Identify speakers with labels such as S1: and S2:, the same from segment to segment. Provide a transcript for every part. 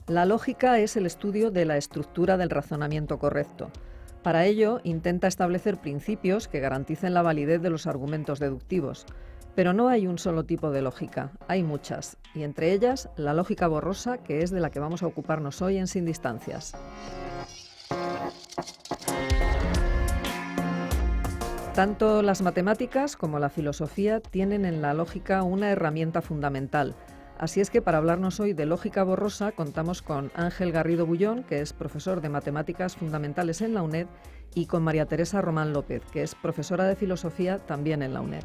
S1: La lógica es el estudio de la estructura del razonamiento correcto. Para ello, intenta establecer principios que garanticen la validez de los argumentos deductivos. Pero no hay un solo tipo de lógica, hay muchas, y entre ellas la lógica borrosa, que es de la que vamos a ocuparnos hoy en Sin Distancias. Tanto las matemáticas como la filosofía tienen en la lógica una herramienta fundamental. Así es que para hablarnos hoy de lógica borrosa contamos con Ángel Garrido Bullón, que es profesor de Matemáticas Fundamentales en la UNED, y con María Teresa Román López, que es profesora de Filosofía también en la UNED.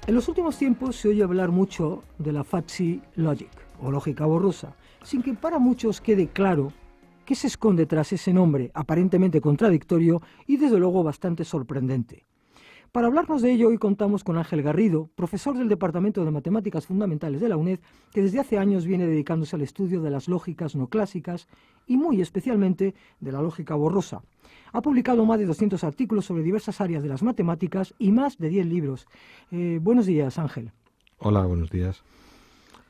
S2: En los últimos tiempos se oye hablar mucho de la fuzzy logic, o lógica borrosa, sin que para muchos quede claro qué se esconde tras ese nombre aparentemente contradictorio y desde luego bastante sorprendente. Para hablarnos de ello, hoy contamos con Ángel Garrido, profesor del Departamento de Matemáticas Fundamentales de la UNED, que desde hace años viene dedicándose al estudio de las lógicas no clásicas y muy especialmente de la lógica borrosa. Ha publicado más de 200 artículos sobre diversas áreas de las matemáticas y más de 10 libros. Buenos días, Ángel.
S3: Hola, buenos días.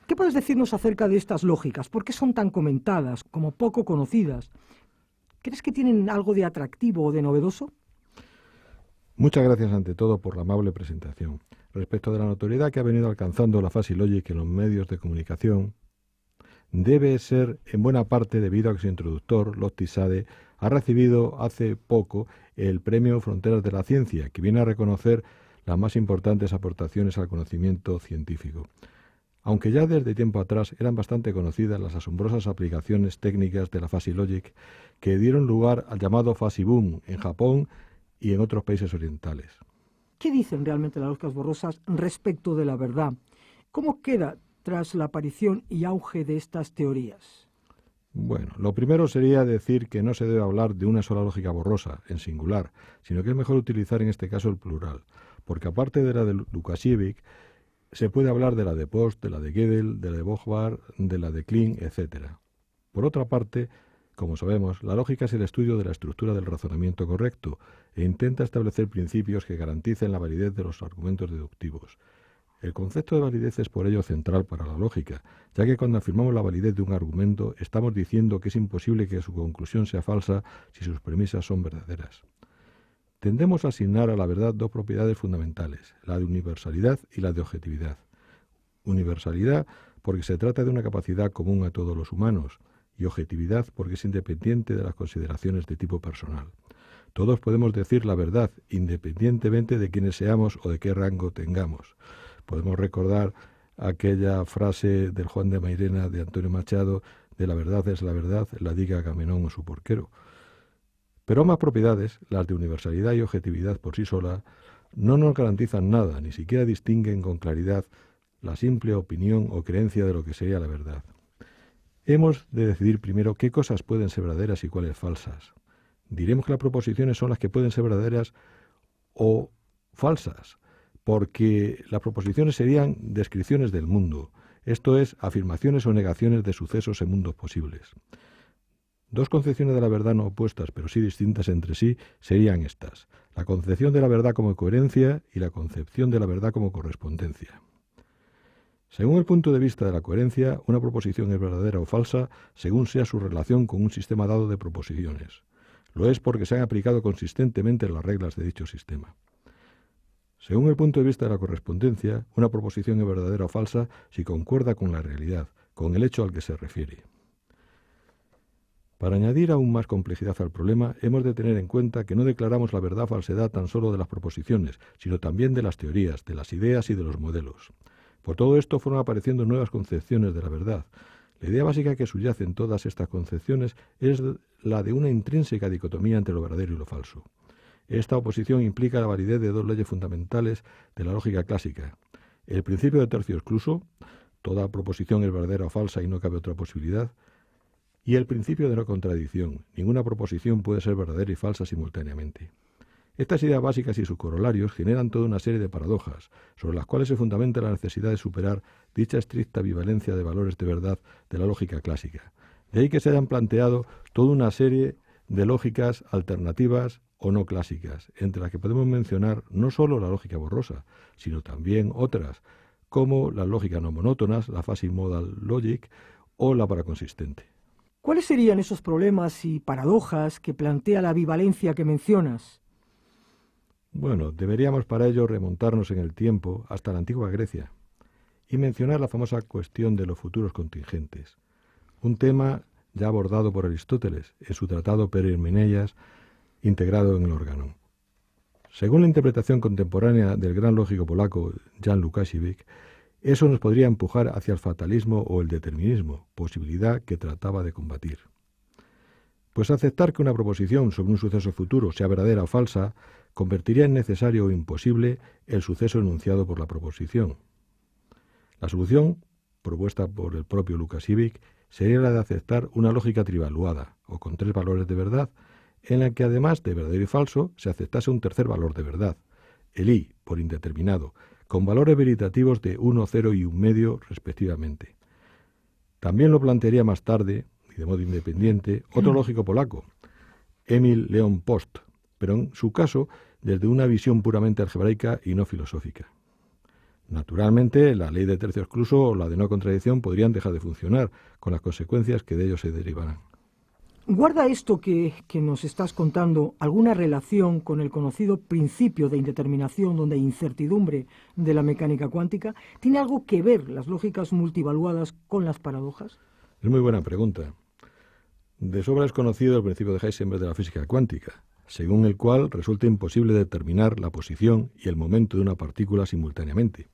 S2: ¿Qué puedes decirnos acerca de estas lógicas? ¿Por qué son tan comentadas, como poco conocidas? ¿Crees que tienen algo de atractivo o de novedoso?
S3: Muchas gracias ante todo por la amable presentación. Respecto de la notoriedad que ha venido alcanzando la fuzzy logic en los medios de comunicación, debe ser en buena parte debido a que su introductor, Lotti Sade, ha recibido hace poco el Premio Fronteras de la Ciencia, que viene a reconocer las más importantes aportaciones al conocimiento científico. Aunque ya desde tiempo atrás eran bastante conocidas las asombrosas aplicaciones técnicas de la fuzzy logic que dieron lugar al llamado fuzzy boom en Japón y en otros países orientales.
S2: ¿Qué dicen realmente las lógicas borrosas respecto de la verdad? ¿Cómo queda tras la aparición y auge de estas teorías?
S3: Bueno, lo primero sería decir que no se debe hablar de una sola lógica borrosa, en singular, sino que es mejor utilizar en este caso el plural, porque aparte de la de Lukasiewicz, se puede hablar de la de Post, de la de Gödel, de la de Bochbar, de la de Klein, etc. Por otra parte, como sabemos, la lógica es el estudio de la estructura del razonamiento correcto e intenta establecer principios que garanticen la validez de los argumentos deductivos. El concepto de validez es por ello central para la lógica, ya que cuando afirmamos la validez de un argumento estamos diciendo que es imposible que su conclusión sea falsa si sus premisas son verdaderas. Tendemos a asignar a la verdad dos propiedades fundamentales, la de universalidad y la de objetividad. Universalidad porque se trata de una capacidad común a todos los humanos, y objetividad porque es independiente de las consideraciones de tipo personal. Todos podemos decir la verdad, independientemente de quiénes seamos o de qué rango tengamos. Podemos recordar aquella frase del Juan de Mairena de Antonio Machado, de la verdad es la verdad, la diga Agamenón o su porquero. Pero ambas propiedades, las de universalidad y objetividad por sí solas, no nos garantizan nada, ni siquiera distinguen con claridad la simple opinión o creencia de lo que sería la verdad. Hemos de decidir primero qué cosas pueden ser verdaderas y cuáles falsas. Diremos que las proposiciones son las que pueden ser verdaderas o falsas, porque las proposiciones serían descripciones del mundo, esto es, afirmaciones o negaciones de sucesos en mundos posibles. Dos concepciones de la verdad no opuestas, pero sí distintas entre sí, serían estas: la concepción de la verdad como coherencia y la concepción de la verdad como correspondencia. Según el punto de vista de la coherencia, una proposición es verdadera o falsa según sea su relación con un sistema dado de proposiciones. Lo es porque se han aplicado consistentemente las reglas de dicho sistema. Según el punto de vista de la correspondencia, una proposición es verdadera o falsa si concuerda con la realidad, con el hecho al que se refiere. Para añadir aún más complejidad al problema, hemos de tener en cuenta que no declaramos la verdad o falsedad tan solo de las proposiciones, sino también de las teorías, de las ideas y de los modelos. Por todo esto fueron apareciendo nuevas concepciones de la verdad. La idea básica que subyace en todas estas concepciones es la de una intrínseca dicotomía entre lo verdadero y lo falso. Esta oposición implica la validez de dos leyes fundamentales de la lógica clásica. El principio de tercio excluso, toda proposición es verdadera o falsa y no cabe otra posibilidad, y el principio de no contradicción, ninguna proposición puede ser verdadera y falsa simultáneamente. Estas ideas básicas y sus corolarios generan toda una serie de paradojas, sobre las cuales se fundamenta la necesidad de superar dicha estricta bivalencia de valores de verdad de la lógica clásica. De ahí que se hayan planteado toda una serie de lógicas alternativas o no clásicas, entre las que podemos mencionar no solo la lógica borrosa, sino también otras, como las lógicas no monótonas, la Fuzzy Modal Logic o la paraconsistente.
S2: ¿Cuáles serían esos problemas y paradojas que plantea la bivalencia que mencionas?
S3: Bueno, deberíamos para ello remontarnos en el tiempo hasta la antigua Grecia y mencionar la famosa cuestión de los futuros contingentes, un tema ya abordado por Aristóteles en su tratado Perimeneias integrado en el Organon. Según la interpretación contemporánea del gran lógico polaco Jan Łukasiewicz, eso nos podría empujar hacia el fatalismo o el determinismo, posibilidad que trataba de combatir. Pues aceptar que una proposición sobre un suceso futuro sea verdadera o falsa convertiría en necesario o imposible el suceso enunciado por la proposición. La solución, propuesta por el propio Łukasiewicz, sería la de aceptar una lógica trivaluada, o con 3 valores de verdad, en la que además de verdadero y falso se aceptase un tercer valor de verdad, el i, por indeterminado, con valores veritativos de 1, 0 y 1/2 respectivamente. También lo plantearía más tarde, y de modo independiente, otro lógico polaco, Emil Leon Post, pero en su caso desde una visión puramente algebraica y no filosófica. Naturalmente, la ley de tercio excluso o la de no contradicción podrían dejar de funcionar, con las consecuencias que de ello se derivarán.
S2: ¿Guarda esto que nos estás contando alguna relación con el conocido principio de indeterminación, donde hay incertidumbre de la mecánica cuántica? ¿Tiene algo que ver las lógicas multivaluadas con las paradojas?
S3: Es muy buena pregunta. De sobra es conocido el principio de Heisenberg de la física cuántica, según el cual resulta imposible determinar la posición y el momento de una partícula simultáneamente.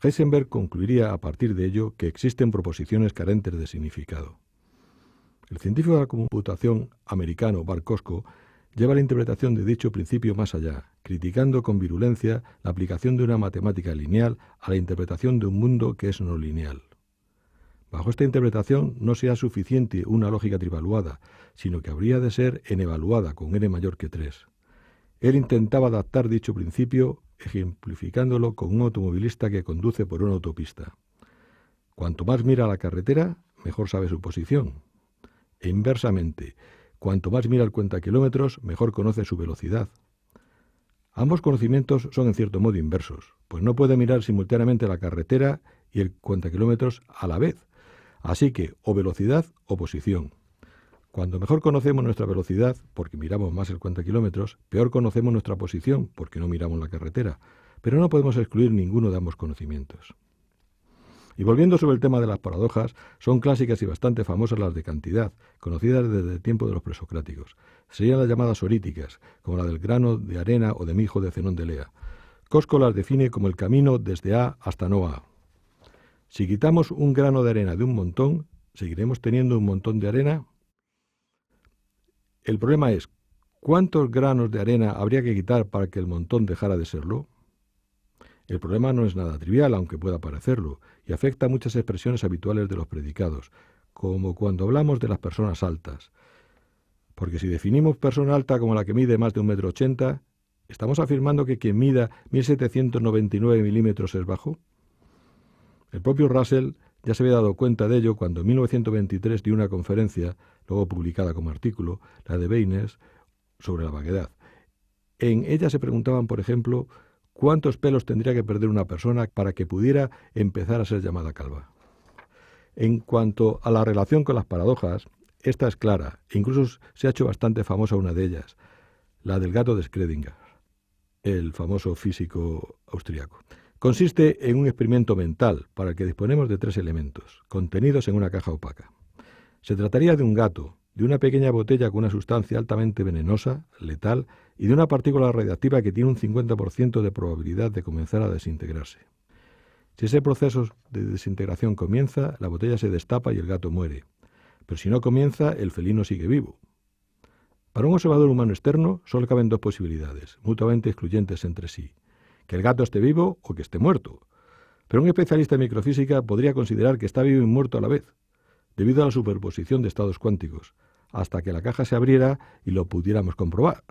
S3: Heisenberg concluiría a partir de ello que existen proposiciones carentes de significado. El científico de la computación americano Bart Kosko lleva la interpretación de dicho principio más allá, criticando con virulencia la aplicación de una matemática lineal a la interpretación de un mundo que es no lineal. Bajo esta interpretación no será suficiente una lógica trivaluada, sino que habría de ser n-evaluada con n mayor que 3. Él intentaba adaptar dicho principio ejemplificándolo con un automovilista que conduce por una autopista. Cuanto más mira la carretera, mejor sabe su posición. E inversamente, cuanto más mira el cuentakilómetros, mejor conoce su velocidad. Ambos conocimientos son en cierto modo inversos, pues no puede mirar simultáneamente la carretera y el cuentakilómetros a la vez. Así que, o velocidad o posición. Cuando mejor conocemos nuestra velocidad, porque miramos más el cuentakilómetros, peor conocemos nuestra posición, porque no miramos la carretera. Pero no podemos excluir ninguno de ambos conocimientos. Y volviendo sobre el tema de las paradojas, son clásicas y bastante famosas las de cantidad, conocidas desde el tiempo de los presocráticos. Serían las llamadas oríticas, como la del grano de arena o de mijo de Zenón de Lea. Kosko las define como el camino desde A hasta no A. Si quitamos un grano de arena de un montón, ¿seguiremos teniendo un montón de arena? El problema es, ¿cuántos granos de arena habría que quitar para que el montón dejara de serlo? El problema no es nada trivial, aunque pueda parecerlo, y afecta a muchas expresiones habituales de los predicados, como cuando hablamos de las personas altas. Porque si definimos persona alta como la que mide más de 1,80 m, ¿estamos afirmando que quien mida 1.799 milímetros es bajo? El propio Russell ya se había dado cuenta de ello cuando en 1923 dio una conferencia, luego publicada como artículo, la de Baynes, sobre la vaguedad. En ella se preguntaban, por ejemplo, ¿cuántos pelos tendría que perder una persona para que pudiera empezar a ser llamada calva? En cuanto a la relación con las paradojas, esta es clara, e incluso se ha hecho bastante famosa una de ellas, la del gato de Schrödinger, el famoso físico austríaco. Consiste en un experimento mental para el que disponemos de 3 elementos, contenidos en una caja opaca. Se trataría de un gato, de una pequeña botella con una sustancia altamente venenosa, letal, y de una partícula radiactiva que tiene un 50% de probabilidad de comenzar a desintegrarse. Si ese proceso de desintegración comienza, la botella se destapa y el gato muere. Pero si no comienza, el felino sigue vivo. Para un observador humano externo solo caben 2 posibilidades, mutuamente excluyentes entre sí: que el gato esté vivo o que esté muerto. Pero un especialista en microfísica podría considerar que está vivo y muerto a la vez, debido a la superposición de estados cuánticos, hasta que la caja se abriera y lo pudiéramos comprobar.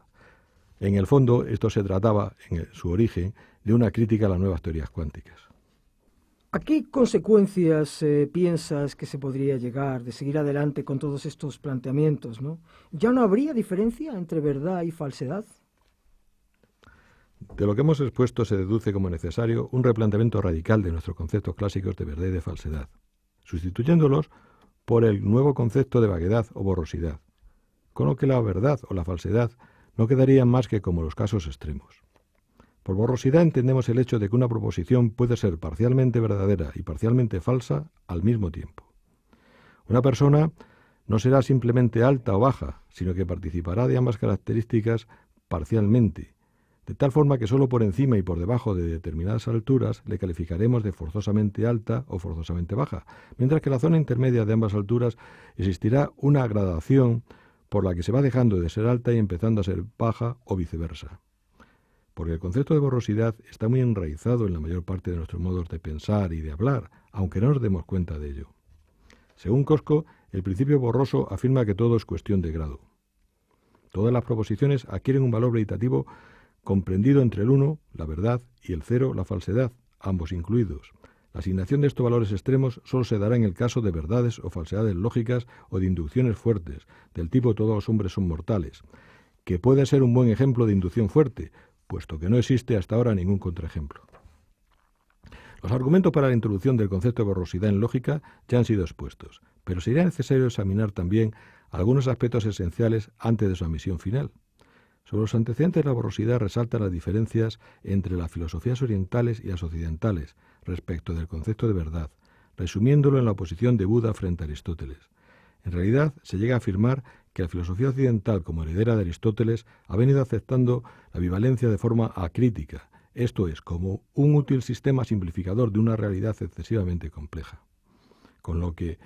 S3: En el fondo, esto se trataba, en su origen, de una crítica a las nuevas teorías cuánticas.
S2: ¿A qué consecuencias piensas que se podría llegar de seguir adelante con todos estos planteamientos, ¿no? ¿Ya no habría diferencia entre verdad y falsedad?
S3: De lo que hemos expuesto se deduce como necesario un replanteamiento radical de nuestros conceptos clásicos de verdad y de falsedad, sustituyéndolos por el nuevo concepto de vaguedad o borrosidad, con lo que la verdad o la falsedad no quedarían más que como los casos extremos. Por borrosidad entendemos el hecho de que una proposición puede ser parcialmente verdadera y parcialmente falsa al mismo tiempo. Una persona no será simplemente alta o baja, sino que participará de ambas características parcialmente, de tal forma que sólo por encima y por debajo de determinadas alturas le calificaremos de forzosamente alta o forzosamente baja, mientras que en la zona intermedia de ambas alturas existirá una gradación por la que se va dejando de ser alta y empezando a ser baja o viceversa. Porque el concepto de borrosidad está muy enraizado en la mayor parte de nuestros modos de pensar y de hablar, aunque no nos demos cuenta de ello. Según Cosco, el principio borroso afirma que todo es cuestión de grado. Todas las proposiciones adquieren un valor veritativo comprendido entre el 1, la verdad, y el 0, la falsedad, ambos incluidos. La asignación de estos valores extremos solo se dará en el caso de verdades o falsedades lógicas o de inducciones fuertes, del tipo todos los hombres son mortales, que puede ser un buen ejemplo de inducción fuerte, puesto que no existe hasta ahora ningún contraejemplo. Los argumentos para la introducción del concepto de borrosidad en lógica ya han sido expuestos, pero sería necesario examinar también algunos aspectos esenciales antes de su admisión final. Sobre los antecedentes de la borrosidad resaltan las diferencias entre las filosofías orientales y las occidentales respecto del concepto de verdad, resumiéndolo en la oposición de Buda frente a Aristóteles. En realidad, se llega a afirmar que la filosofía occidental, como heredera de Aristóteles, ha venido aceptando la bivalencia de forma acrítica, esto es, como un útil sistema simplificador de una realidad excesivamente compleja, con lo que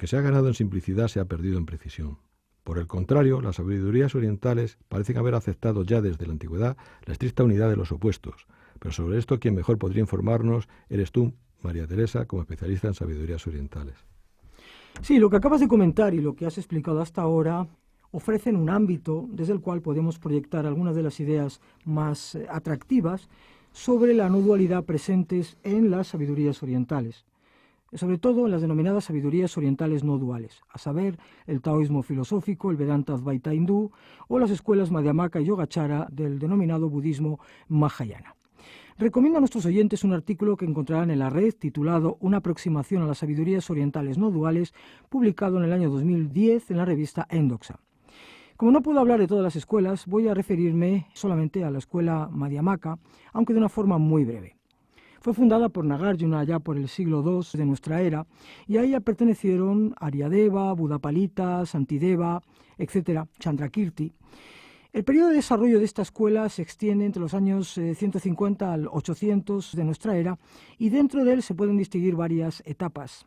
S3: se ha ganado en simplicidad se ha perdido en precisión. Por el contrario, las sabidurías orientales parecen haber aceptado ya desde la antigüedad la estricta unidad de los opuestos, pero sobre esto quien mejor podría informarnos eres tú, María Teresa, como especialista en sabidurías orientales.
S2: Sí, lo que acabas de comentar y lo que has explicado hasta ahora ofrecen un ámbito desde el cual podemos proyectar algunas de las ideas más atractivas sobre la no dualidad presentes en las sabidurías orientales, sobre todo en las denominadas sabidurías orientales no duales, a saber, el taoísmo filosófico, el Vedanta Advaita hindú o las escuelas Madhyamaka y Yogacara del denominado budismo Mahayana. Recomiendo a nuestros oyentes un artículo que encontrarán en la red titulado Una aproximación a las sabidurías orientales no duales, publicado en el año 2010 en la revista Endoxa. Como no puedo hablar de todas las escuelas, voy a referirme solamente a la escuela Madhyamaka, aunque de una forma muy breve. Fue fundada por Nagarjuna ya por el siglo II de nuestra era, y a ella pertenecieron Aryadeva, Buddhapalita, Santideva, etc., Chandrakirti. El periodo de desarrollo de esta escuela se extiende entre los años 150 al 800 de nuestra era, y dentro de él se pueden distinguir varias etapas.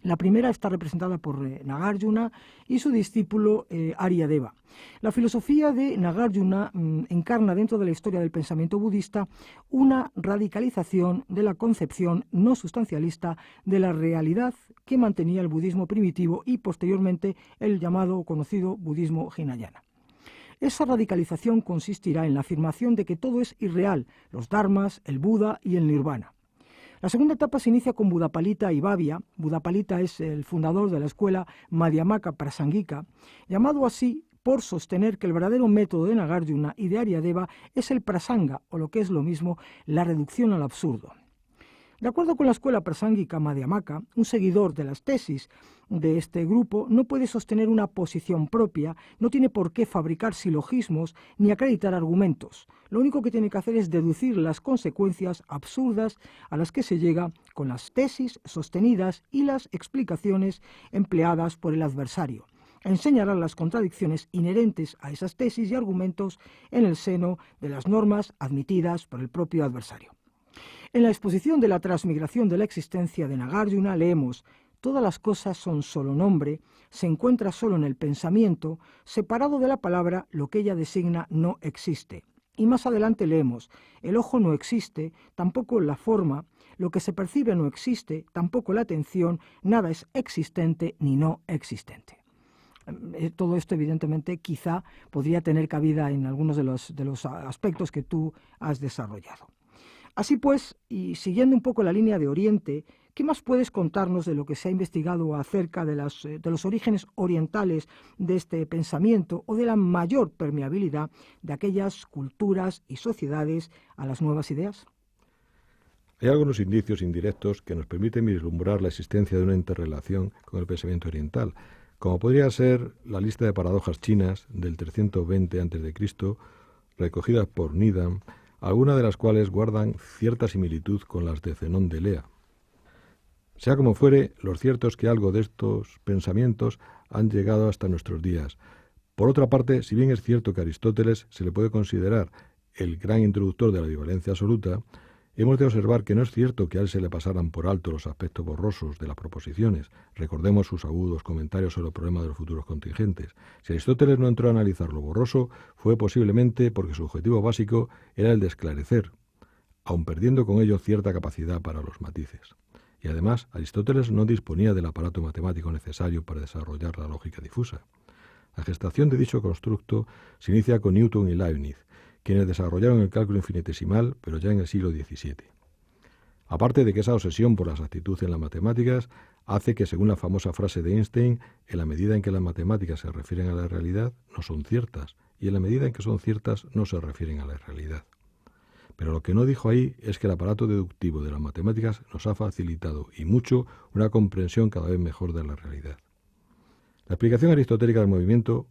S2: La primera está representada por Nagarjuna y su discípulo Aryadeva. La filosofía de Nagarjuna encarna dentro de la historia del pensamiento budista una radicalización de la concepción no sustancialista de la realidad que mantenía el budismo primitivo y posteriormente el llamado o conocido budismo Hinayana. Esa radicalización consistirá en la afirmación de que todo es irreal, los dharmas, el Buda y el nirvana. La segunda etapa se inicia con Buddhapalita y Bhavya. Buddhapalita es el fundador de la escuela Madhyamaka Prasangika, llamado así por sostener que el verdadero método de Nagarjuna y de Aryadeva es el prasanga, o lo que es lo mismo, la reducción al absurdo. De acuerdo con la escuela prasangika Madhyamaka, un seguidor de las tesis de este grupo no puede sostener una posición propia, no tiene por qué fabricar silogismos ni acreditar argumentos. Lo único que tiene que hacer es deducir las consecuencias absurdas a las que se llega con las tesis sostenidas y las explicaciones empleadas por el adversario. Enseñará las contradicciones inherentes a esas tesis y argumentos en el seno de las normas admitidas por el propio adversario. En la exposición de la transmigración de la existencia de Nagarjuna leemos: todas las cosas son solo nombre, se encuentra solo en el pensamiento, separado de la palabra, lo que ella designa no existe. Y más adelante leemos: el ojo no existe, tampoco la forma, lo que se percibe no existe, tampoco la atención, nada es existente ni no existente. Todo esto, evidentemente, quizá podría tener cabida en algunos de los aspectos que tú has desarrollado. Así pues, y siguiendo un poco la línea de Oriente, ¿Qué más puedes contarnos de lo que se ha investigado acerca de los orígenes orientales de este pensamiento o de la mayor permeabilidad de aquellas culturas y sociedades a las nuevas ideas?
S3: Hay algunos indicios indirectos que nos permiten vislumbrar la existencia de una interrelación con el pensamiento oriental, como podría ser la lista de paradojas chinas del 320 a.C., recogidas por Needham, algunas de las cuales guardan cierta similitud con las de Zenón de Elea. Sea como fuere, lo cierto es que algo de estos pensamientos han llegado hasta nuestros días. Por otra parte, si bien es cierto que a Aristóteles se le puede considerar el gran introductor de la bivalencia absoluta, hemos de observar que no es cierto que a él se le pasaran por alto los aspectos borrosos de las proposiciones. Recordemos sus agudos comentarios sobre el problema de los futuros contingentes. Si Aristóteles no entró a analizar lo borroso, fue posiblemente porque su objetivo básico era el de esclarecer, aun perdiendo con ello cierta capacidad para los matices. Y además, Aristóteles no disponía del aparato matemático necesario para desarrollar la lógica difusa. La gestación de dicho constructo se inicia con Newton y Leibniz, quienes desarrollaron el cálculo infinitesimal, pero ya en el siglo XVII. Aparte de que esa obsesión por la exactitud en las matemáticas hace que, según la famosa frase de Einstein, en la medida en que las matemáticas se refieren a la realidad, no son ciertas, y en la medida en que son ciertas, no se refieren a la realidad. Pero lo que no dijo ahí es que el aparato deductivo de las matemáticas nos ha facilitado, y mucho, una comprensión cada vez mejor de la realidad. La explicación aristotélica del movimiento,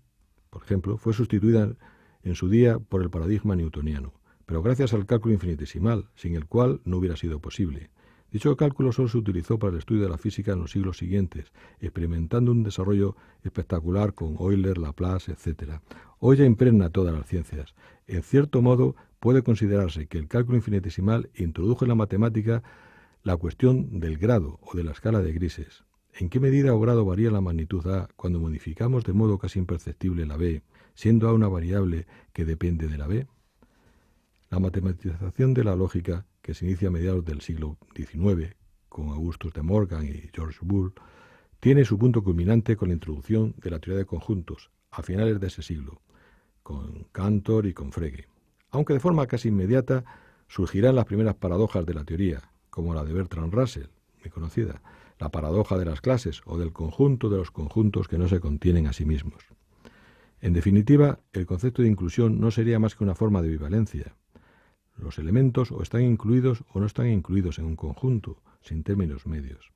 S3: por ejemplo, fue sustituida en su día por el paradigma newtoniano, pero gracias al cálculo infinitesimal, sin el cual no hubiera sido posible. Dicho cálculo solo se utilizó para el estudio de la física en los siglos siguientes, experimentando un desarrollo espectacular con Euler, Laplace, etc. Hoy ya impregna todas las ciencias. En cierto modo, puede considerarse que el cálculo infinitesimal introdujo en la matemática la cuestión del grado o de la escala de grises. ¿En qué medida o grado varía la magnitud A cuando modificamos de modo casi imperceptible la B, siendo A una variable que depende de la B? La matematización de la lógica, que se inicia a mediados del siglo XIX, con Augustus de Morgan y George Boole, tiene su punto culminante con la introducción de la teoría de conjuntos, a finales de ese siglo, con Cantor y con Frege. Aunque de forma casi inmediata surgirán las primeras paradojas de la teoría, como la de Bertrand Russell, muy conocida, la paradoja de las clases o del conjunto de los conjuntos que no se contienen a sí mismos. En definitiva, el concepto de inclusión no sería más que una forma de bivalencia. Los elementos o están incluidos o no están incluidos en un conjunto, sin términos medios.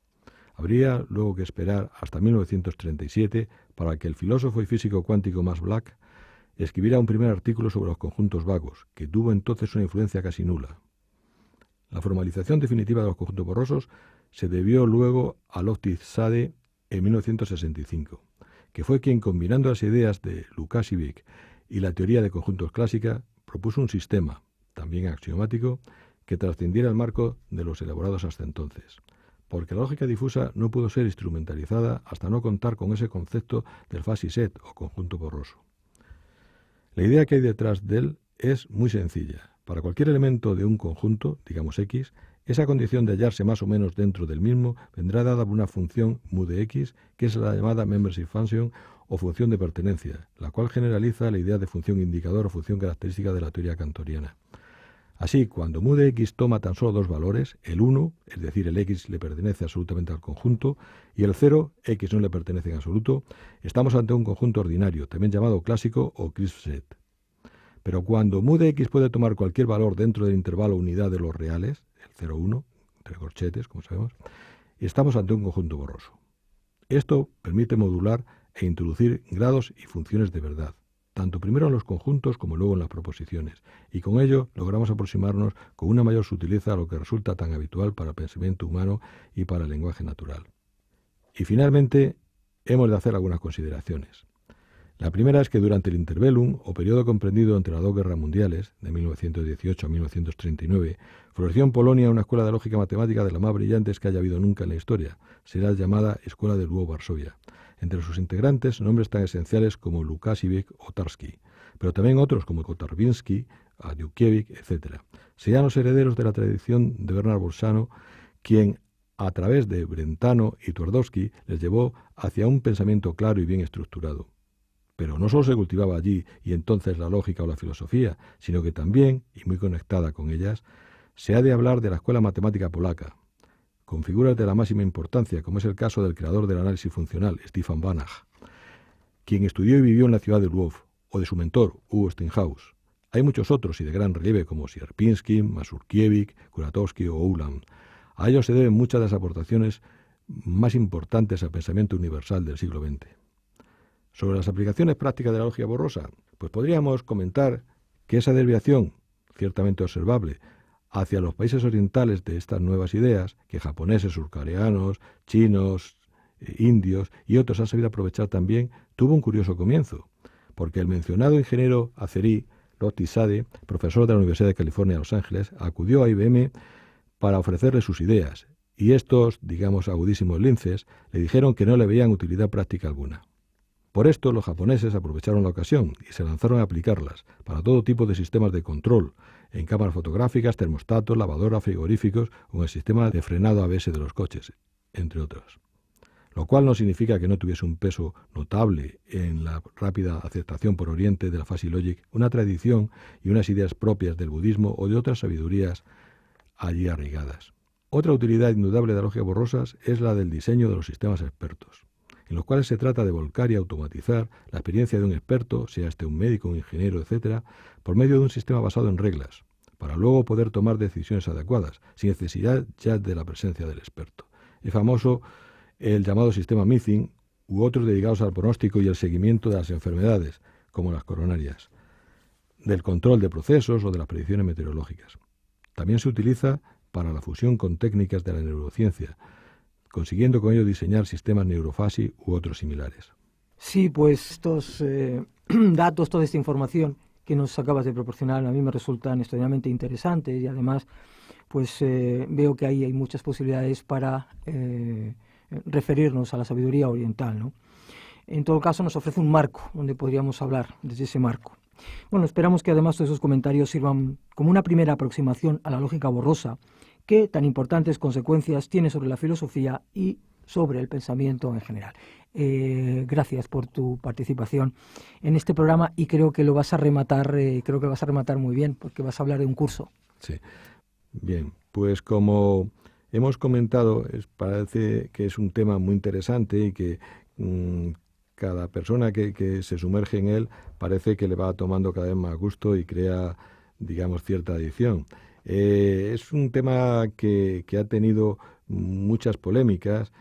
S3: Habría luego que esperar hasta 1937 para que el filósofo y físico cuántico Max Planck escribiera un primer artículo sobre los conjuntos vagos, que tuvo entonces una influencia casi nula. La formalización definitiva de los conjuntos borrosos se debió luego a Loftus Sade en 1965, que fue quien, combinando las ideas de Lukasiewicz y la teoría de conjuntos clásica, propuso un sistema, también axiomático, que trascendiera el marco de los elaborados hasta entonces, porque la lógica difusa no pudo ser instrumentalizada hasta no contar con ese concepto del fuzzy set o conjunto borroso. La idea que hay detrás de él es muy sencilla. Para cualquier elemento de un conjunto, digamos X, esa condición de hallarse más o menos dentro del mismo vendrá dada por una función mu de X, que es la llamada membership function o función de pertenencia, la cual generaliza la idea de función indicador o función característica de la teoría cantoriana. Así, cuando mu de X toma tan solo dos valores, el 1, es decir, el X le pertenece absolutamente al conjunto, y el 0, X no le pertenece en absoluto, estamos ante un conjunto ordinario, también llamado clásico o crisp set. Pero cuando mu de X puede tomar cualquier valor dentro del intervalo unidad de los reales, el 0,1, entre corchetes, como sabemos, estamos ante un conjunto borroso. Esto permite modular e introducir grados y funciones de verdad, tanto primero en los conjuntos como luego en las proposiciones, y con ello logramos aproximarnos con una mayor sutileza a lo que resulta tan habitual para el pensamiento humano y para el lenguaje natural. Y finalmente, hemos de hacer algunas consideraciones. La primera es que durante el interbellum, o periodo comprendido entre las dos guerras mundiales, de 1918 a 1939, floreció en Polonia una escuela de lógica matemática de las más brillantes que haya habido nunca en la historia. Será llamada Escuela de Lwów-Varsovia. Entre sus integrantes, nombres tan esenciales como Lukasiewicz o Tarski, pero también otros como Kotarbiński, Adiukiewicz, etc. Serían los herederos de la tradición de Bernard Bolzano, quien, a través de Brentano y Twardowski, les llevó hacia un pensamiento claro y bien estructurado. Pero no solo se cultivaba allí y entonces la lógica o la filosofía, sino que también, y muy conectada con ellas, se ha de hablar de la escuela matemática polaca, con figuras de la máxima importancia, como es el caso del creador del análisis funcional, Stefan Banach, quien estudió y vivió en la ciudad de Lwów, o de su mentor, Hugo Steinhaus. Hay muchos otros y de gran relieve, como Sierpinski, Mazurkiewicz, Kuratowski o Ulam. A ellos se deben muchas de las aportaciones más importantes al pensamiento universal del siglo XX. Sobre las aplicaciones prácticas de la lógica borrosa, pues podríamos comentar que esa desviación, ciertamente observable, hacia los países orientales de estas nuevas ideas, que japoneses, surcoreanos, chinos, indios y otros han sabido aprovechar también, tuvo un curioso comienzo, porque el mencionado ingeniero azerí, Lotti Sadeh, profesor de la Universidad de California, Los Ángeles, acudió a IBM para ofrecerle sus ideas, y estos, digamos, agudísimos linces, le dijeron que no le veían utilidad práctica alguna. Por esto, los japoneses aprovecharon la ocasión y se lanzaron a aplicarlas para todo tipo de sistemas de control, en cámaras fotográficas, termostatos, lavadoras, frigoríficos o en el sistema de frenado ABS de los coches, entre otros. Lo cual no significa que no tuviese un peso notable en la rápida aceptación por Oriente de la Fuzzy Logic, una tradición y unas ideas propias del budismo o de otras sabidurías allí arraigadas. Otra utilidad indudable de la lógica borrosas es la del diseño de los sistemas expertos, en los cuales se trata de volcar y automatizar la experiencia de un experto, sea este un médico, un ingeniero, etc., por medio de un sistema basado en reglas, para luego poder tomar decisiones adecuadas, sin necesidad ya de la presencia del experto. Es famoso el llamado sistema Mything u otros dedicados al pronóstico y el seguimiento de las enfermedades, como las coronarias, del control de procesos o de las predicciones meteorológicas. También se utiliza para la fusión con técnicas de la neurociencia, consiguiendo con ello diseñar sistemas neurofuzzy u otros similares.
S2: Sí, pues estos datos, toda esta información que nos acabas de proporcionar a mí me resultan extraordinariamente interesantes y además pues veo que ahí hay muchas posibilidades para referirnos a la sabiduría oriental, ¿no? En todo caso nos ofrece un marco donde podríamos hablar desde ese marco. Bueno, esperamos que además todos esos comentarios sirvan como una primera aproximación a la lógica borrosa que tan importantes consecuencias tiene sobre la filosofía y sobre el pensamiento en general. Gracias por tu participación en este programa y creo que lo vas a rematar, muy bien, porque vas a hablar de un curso.
S3: Sí, bien, pues como hemos comentado, parece que es un tema muy interesante y que cada persona que se sumerge en él parece que le va tomando cada vez más gusto y crea, digamos, cierta adicción. Es un tema que ha tenido muchas polémicas,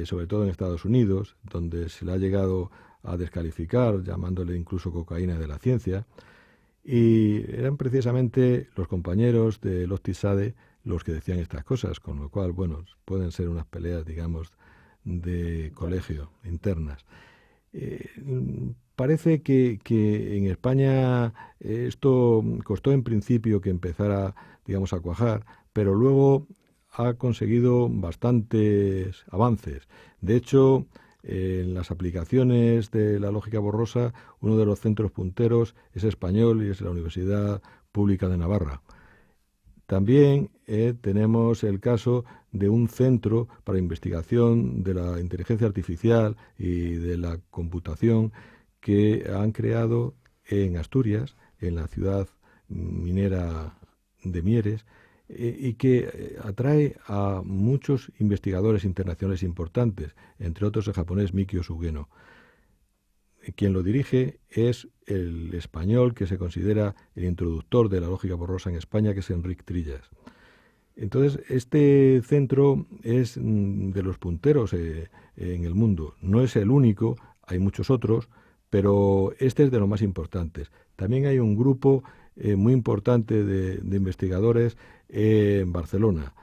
S3: sobre todo en Estados Unidos, donde se le ha llegado a descalificar, llamándole incluso cocaína de la ciencia, y eran precisamente los compañeros de Lotti Sadeh los que decían estas cosas, con lo cual, bueno, pueden ser unas peleas, digamos, de colegio, internas. Parece que en España esto costó en principio que empezara, digamos, a cuajar, pero luego ha conseguido bastantes avances. De hecho, en las aplicaciones de la lógica borrosa, uno de los centros punteros es español y es la Universidad Pública de Navarra. También tenemos el caso de un centro para investigación de la inteligencia artificial y de la computación que han creado en Asturias, en la ciudad minera de Mieres, y que atrae a muchos investigadores internacionales importantes, entre otros el japonés Mikio Sugeno. Quien lo dirige es el español que se considera el introductor de la lógica borrosa en España, que es Enric Trillas. Entonces, este centro es de los punteros en el mundo. No es el único, hay muchos otros, pero este es de los más importantes. También hay un grupo muy importante de investigadores en Barcelona,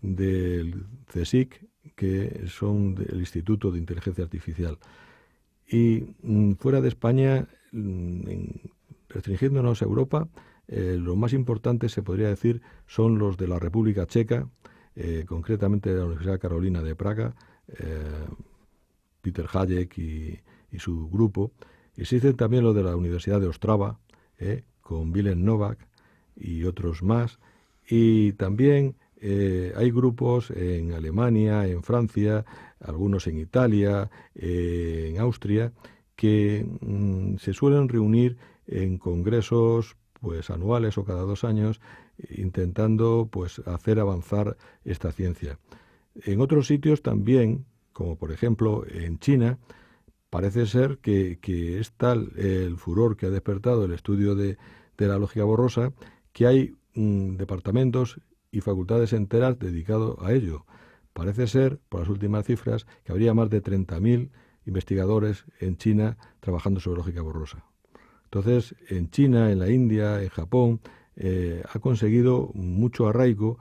S3: del CSIC, que son del Instituto de Inteligencia Artificial. Y fuera de España, restringiéndonos a Europa, los más importantes, se podría decir, son los de la República Checa, concretamente de la Universidad Carolina de Praga, Peter Hayek y su grupo. Existen también los de la Universidad de Ostrava, con Willem Novak y otros más. Y también hay grupos en Alemania, en Francia, algunos en Italia, en Austria, que se suelen reunir en congresos pues anuales o cada 2 años, intentando pues hacer avanzar esta ciencia. En otros sitios también, como por ejemplo en China, parece ser que es tal el furor que ha despertado el estudio de la lógica borrosa que hay departamentos y facultades enteras dedicados a ello. Parece ser, por las últimas cifras, que habría más de 30.000 investigadores en China trabajando sobre lógica borrosa. Entonces, en China, en la India, en Japón, ha conseguido mucho arraigo,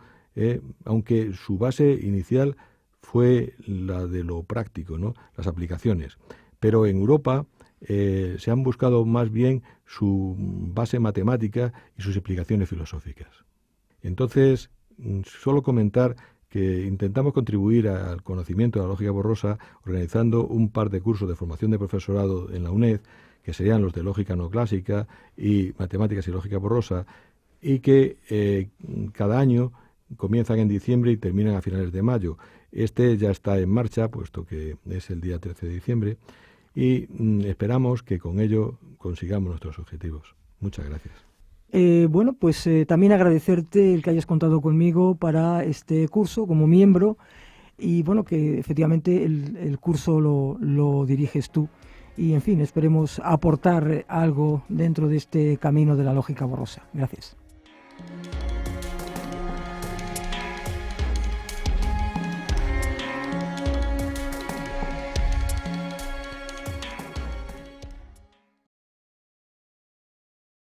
S3: aunque su base inicial fue la de lo práctico, ¿no? Las aplicaciones. Pero en Europa se han buscado más bien su base matemática y sus implicaciones filosóficas. Entonces, solo comentar que intentamos contribuir al conocimiento de la lógica borrosa organizando un par de cursos de formación de profesorado en la UNED, que serían los de lógica no clásica y matemáticas y lógica borrosa, y que cada año comienzan en diciembre y terminan a finales de mayo. Este ya está en marcha, puesto que es el día 13 de diciembre, y esperamos que con ello consigamos nuestros objetivos. Muchas gracias.
S2: Bueno, pues también agradecerte el que hayas contado conmigo para este curso como miembro y bueno, que efectivamente el curso lo diriges tú y en fin, esperemos aportar algo dentro de este camino de la lógica borrosa. Gracias.